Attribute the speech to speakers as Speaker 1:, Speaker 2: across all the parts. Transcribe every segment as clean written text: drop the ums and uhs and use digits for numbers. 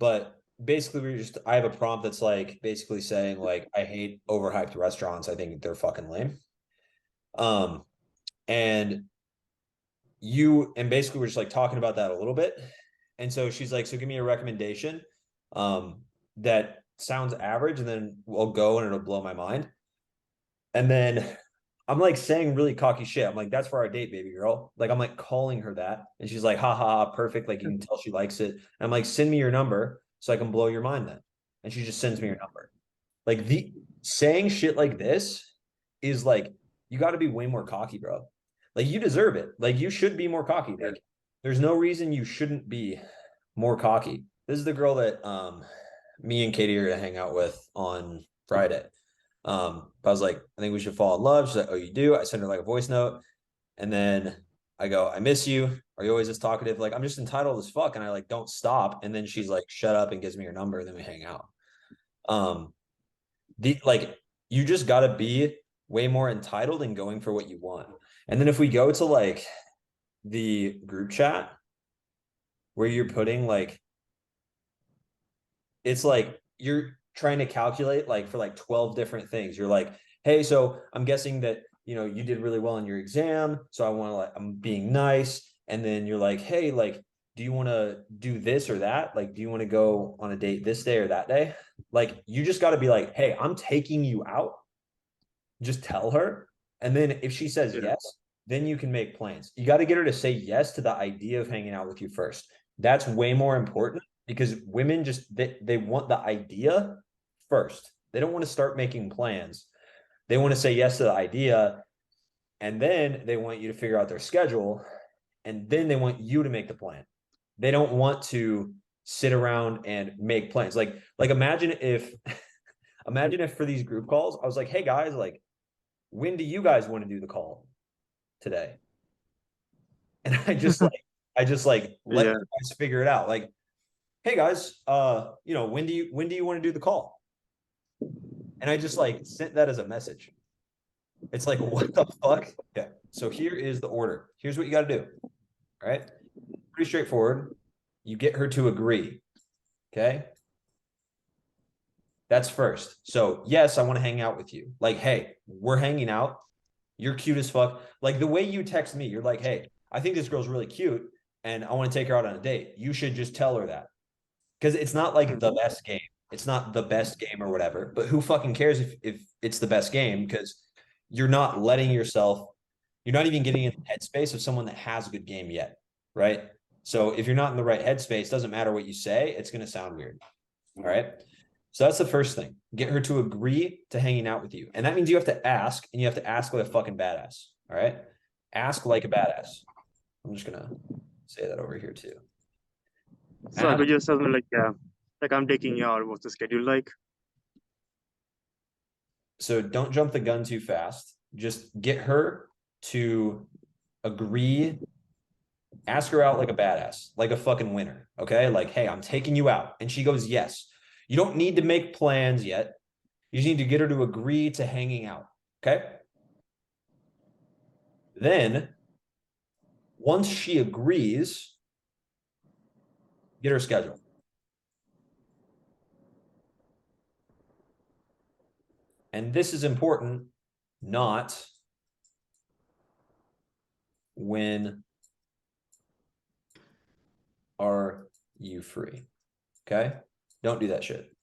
Speaker 1: but basically I have a prompt that's like basically saying like I hate overhyped restaurants. I think they're fucking lame. Um, and basically we're just like talking about that a little bit. And so she's like, so give me a recommendation that sounds average, and then we'll go and it'll blow my mind. And then I'm like saying really cocky shit. I'm like, that's for our date, baby girl. Like, I'm like calling her that. And she's like, ha ha, ha, perfect. Like, you can tell she likes it. And I'm like, send me your number so I can blow your mind then. And she just sends me her number. Like, the saying shit like this is like, you got to be way more cocky, bro. Like, you deserve it. Like, you should be more cocky. Like, there's no reason you shouldn't be more cocky. This is the girl that me and Katie are gonna hang out with on Friday. But I was like, I think we should fall in love. She's like, oh, you do? I send her like a voice note. And then I go, I miss you. Are you always this talkative? Like, I'm just entitled as fuck. And I like don't stop. And then she's like, shut up and gives me her number. And then we hang out. Um, like you just gotta be way more entitled and going for what you want. And then if we go to like the group chat where you're putting like it's like you're trying to calculate like for like 12 different things. You're like, hey, so I'm guessing that you did really well in your exam. So I want to like I'm being nice. And then you're like, hey, like, do you want to do this or that? Like, do you want to go on a date this day or that day? Like, you just got to be like, hey, I'm taking you out. Just tell her. And then if she says
Speaker 2: Yeah.
Speaker 1: yes, then you can make plans. You got to get her to say yes to the idea of hanging out with you first. That's way more important because women just they want the idea first. They don't want to start making plans. They want to say yes to the idea, and then they want you to figure out their schedule, and then they want you to make the plan. They don't want to sit around and make plans. Like imagine if for these group calls, I was like, hey guys, like when do you guys want to do the call today? And I just like let you
Speaker 2: Yeah.
Speaker 1: guys figure it out. Like, hey guys, when do you want to do the call? And I just like sent that as a message. It's like, what the fuck? Yeah. So here is the order. Here's what you got to do. All right. Pretty straightforward. You get her to agree. Okay. That's first. So, yes, I want to hang out with you. Like, hey, we're hanging out. You're cute as fuck. Like the way you text me, you're like, hey, I think this girl's really cute and I want to take her out on a date. You should just tell her that. Because it's not like the
Speaker 2: Mhm.
Speaker 1: best game. It's not the best game or whatever. But who fucking cares if it's the best game? Because you're not letting yourself, you're not even getting in the headspace of someone that has a good game yet. Right. So if you're not in the right headspace, doesn't matter what you say, it's going to sound weird. All right. So that's the first thing. Get her to agree to hanging out with you. And that means you have to ask, and you have to ask like a fucking badass. All right. Ask like a badass. I'm just gonna say that over here too.
Speaker 2: So I
Speaker 1: Ask.
Speaker 2: could just tell me like, yeah, like I'm taking you out. What's the schedule like?
Speaker 1: So don't jump the gun too fast. Just get her to agree. Ask her out like a badass, like a fucking winner. Okay. Like, hey, I'm taking you out. And she goes, yes. You don't need to make plans yet. You just need to get her to agree to hanging out. Okay. Then once she agrees, get her schedule. And this is important, not when are you free? Okay. Don't do that shit.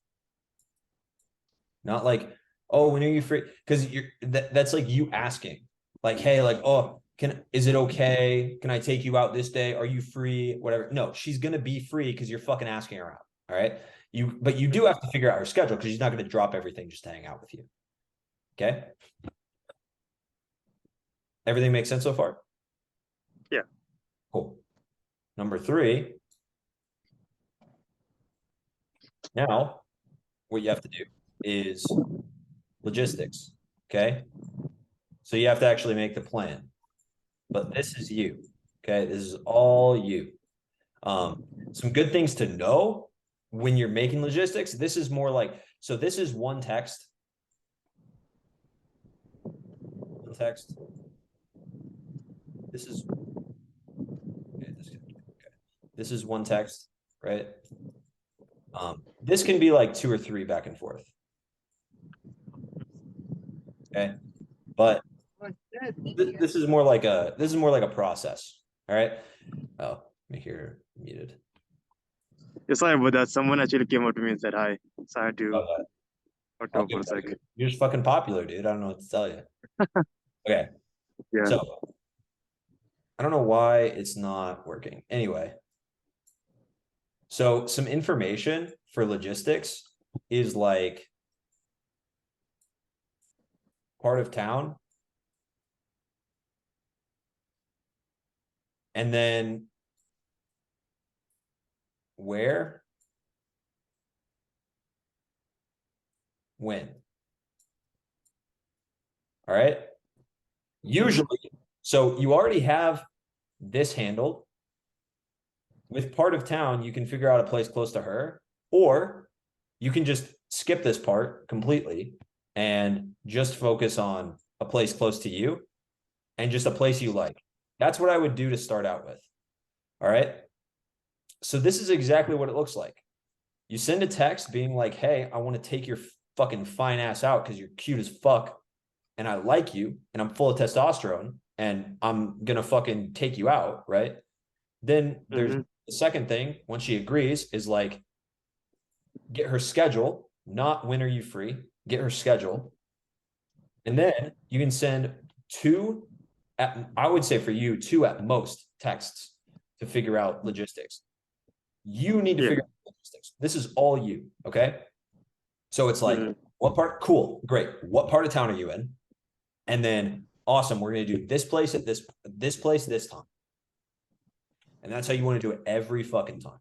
Speaker 1: Not like, oh, when are you free? Because that's like you asking, like, hey, like, oh, is it okay? Can I take you out this day? Are you free? Whatever. No, she's gonna be free because you're fucking asking her out. All right. But you do have to figure out her schedule because she's not gonna drop everything just to hang out with you. Okay. Everything makes sense so far?
Speaker 2: Yeah.
Speaker 1: Cool. Number three, now what you have to do is logistics. Okay. So you have to actually make the plan. But this is you. Okay. This is all you. Some good things to know when you're making logistics. This is more like, so this is one text. One text. This is okay, this is one text, right? This can be like 2 or 3 back and forth. Okay, but this is more like a process. All right. Oh, let me hear muted.
Speaker 2: Yeah, sorry about that. Someone actually came up to me and said hi. So I had to talk to
Speaker 1: I'll
Speaker 2: him for
Speaker 1: get
Speaker 2: a sec.
Speaker 1: You're just fucking popular, dude. I don't know what to tell you. Okay,
Speaker 2: Yeah.
Speaker 1: so I don't know why it's not working. Anyway, so some information for logistics is like part of town. And then where, when. All right. Usually, so you already have this handled. With part of town, you can figure out a place close to her, or you can just skip this part completely and just focus on a place close to you and just a place you like. That's what I would do to start out with. All right. So this is exactly what it looks like. You send a text being like, hey, I want to take your fucking fine ass out because you're cute as fuck and I like you and I'm full of testosterone and I'm going to fucking take you out. Right. Then there's the second thing, once she agrees, is like, get her schedule, not when are you free, get her schedule. And then you can send I would say for you, 2 at most texts to figure out logistics. You need to figure out logistics. This is all you. Okay. So it's like, what part? Cool. Great. What part of town are you in? And then awesome. We're going to do this place at this place, this time. And that's how you want to do it every fucking time.